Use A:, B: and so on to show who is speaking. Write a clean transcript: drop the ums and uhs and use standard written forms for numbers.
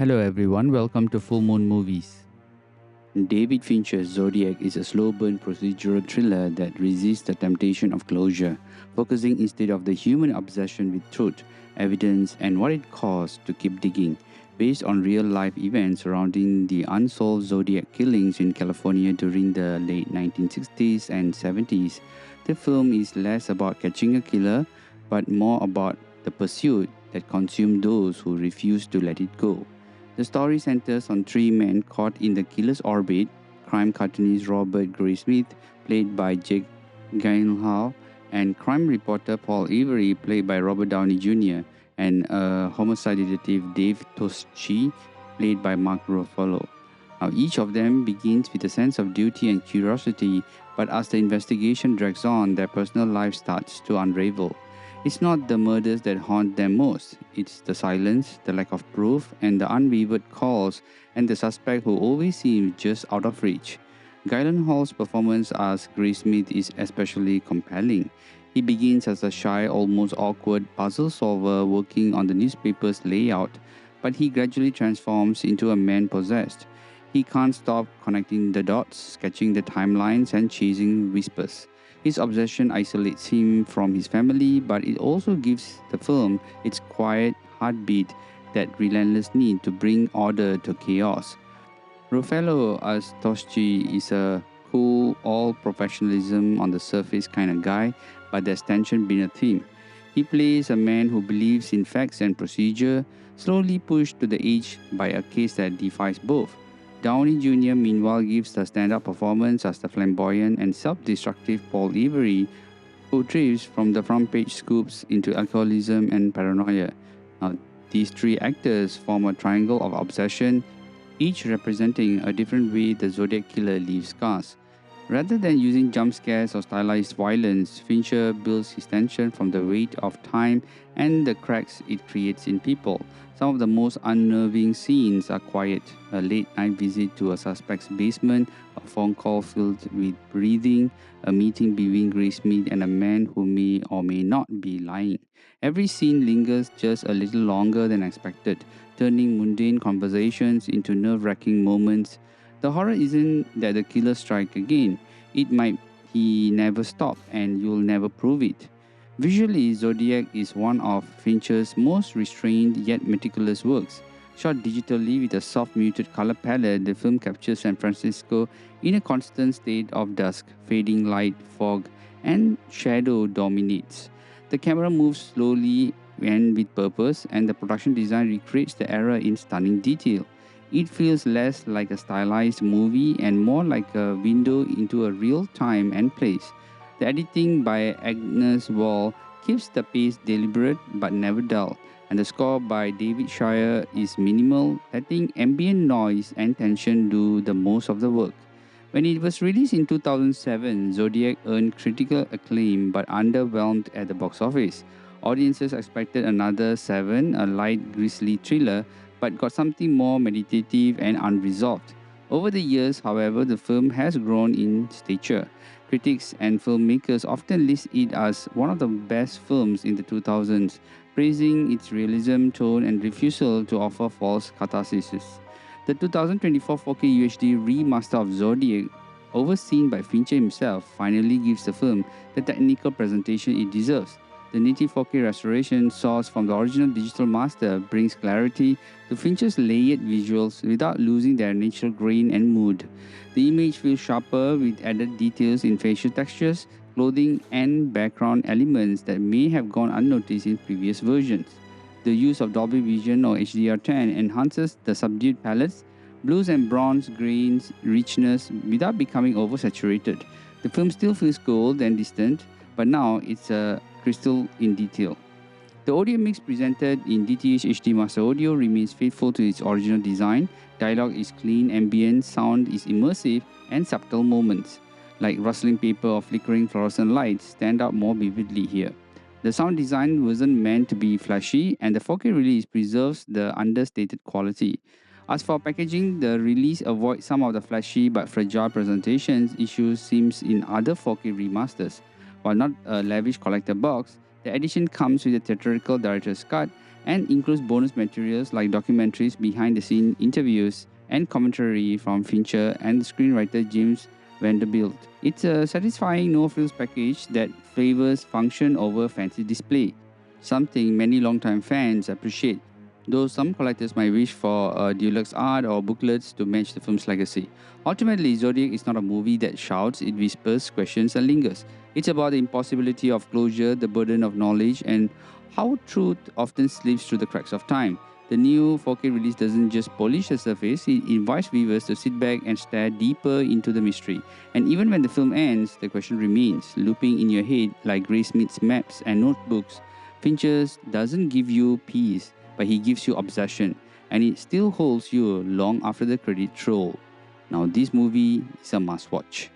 A: Hello everyone, welcome to Fullmoon Movies. David Fincher's Zodiac is a slow-burn procedural thriller that resists the temptation of closure, focusing instead of the human obsession with truth, evidence, and what it costs to keep digging. Based on real-life events surrounding the unsolved Zodiac killings in California during the late 1960s and 70s, the film is less about catching a killer, but more about the pursuit that consumed those who refuse to let it go. The story centers on three men caught in the killer's orbit: crime cartoonist Robert Graysmith, played by Jake Gyllenhaal, and crime reporter Paul Avery, played by Robert Downey Jr., and homicide detective Dave Toschi, played by Mark Ruffalo. Now, each of them begins with a sense of duty and curiosity, but as the investigation drags on, their personal life starts to unravel. It's not the murders that haunt them most, it's the silence, the lack of proof, and the unwavered calls, and the suspect who always seems just out of reach. Gyllenhaal's performance as Graysmith is especially compelling. He begins as a shy, almost awkward puzzle solver working on the newspaper's layout, but he gradually transforms into a man possessed. He can't stop connecting the dots, sketching the timelines, and chasing whispers. His obsession isolates him from his family, but it also gives the film its quiet heartbeat, that relentless need to bring order to chaos. Ruffalo as Toschi is a cool, all professionalism on the surface kind of guy, but there's tension beneath him. He plays a man who believes in facts and procedure, slowly pushed to the edge by a case that defies both. Downey Jr. meanwhile gives a stand-up performance as the flamboyant and self-destructive Paul Avery, who drifts from the front-page scoops into alcoholism and paranoia. Now, these three actors form a triangle of obsession, each representing a different way the Zodiac killer leaves scars. Rather than using jump scares or stylized violence, Fincher builds his tension from the weight of time and the cracks it creates in people. Some of the most unnerving scenes are quiet: a late night visit to a suspect's basement, a phone call filled with breathing, a meeting between Graysmith and a man who may or may not be lying. Every scene lingers just a little longer than expected, turning mundane conversations into nerve-wracking moments. The horror isn't that the killer strike again. It might he never stop and you'll never prove it. Visually, Zodiac is one of Fincher's most restrained yet meticulous works. Shot digitally with a soft muted color palette, the film captures San Francisco in a constant state of dusk, fading light, fog, and shadow dominates. The camera moves slowly and with purpose, and the production design recreates the era in stunning detail. It feels less like a stylized movie and more like a window into a real time and place. The editing by Agnes Wall keeps the pace deliberate but never dull, and the score by David Shire is minimal, letting ambient noise and tension do the most of the work. When it was released in 2007, Zodiac earned critical acclaim but underwhelmed at the box office. Audiences expected another Seven, a light, grisly thriller, but got something more meditative and unresolved. Over the years, however, the film has grown in stature. Critics and filmmakers often list it as one of the best films in the 2000s, praising its realism, tone, and refusal to offer false catharsis. The 2024 4K UHD remaster of Zodiac, overseen by Fincher himself, finally gives the film the technical presentation it deserves. The native 4K restoration sourced from the original digital master brings clarity to Fincher's layered visuals without losing their natural grain and mood. The image feels sharper with added details in facial textures, clothing, and background elements that may have gone unnoticed in previous versions. The use of Dolby Vision or HDR10 enhances the subdued palettes, blues and bronze grains richness without becoming oversaturated. The film still feels cold and distant, but now it's a crystal in detail. The audio mix presented in DTH HD Master Audio remains faithful to its original design. Dialogue is clean, ambient, sound is immersive, and subtle moments, like rustling paper or flickering fluorescent lights, stand out more vividly here. The sound design wasn't meant to be flashy, and the 4K release preserves the understated quality. As for packaging, the release avoids some of the flashy but fragile presentations issues seen in other 4K remasters. While not a lavish collector box, the edition comes with a theatrical director's cut and includes bonus materials like documentaries, behind the scene interviews, and commentary from Fincher and the screenwriter James Vanderbilt. It's a satisfying no-frills package that favors function over fancy display, something many longtime fans appreciate, though some collectors might wish for deluxe art or booklets to match the film's legacy. Ultimately, Zodiac is not a movie that shouts, it whispers, questions, and lingers. It's about the impossibility of closure, the burden of knowledge, and how truth often slips through the cracks of time. The new 4K release doesn't just polish the surface, it invites viewers to sit back and stare deeper into the mystery. And even when the film ends, the question remains, looping in your head like Gray Smith's maps and notebooks. Fincher doesn't give you peace, but he gives you obsession, and it still holds you long after the credits roll. Now, this movie is a must watch.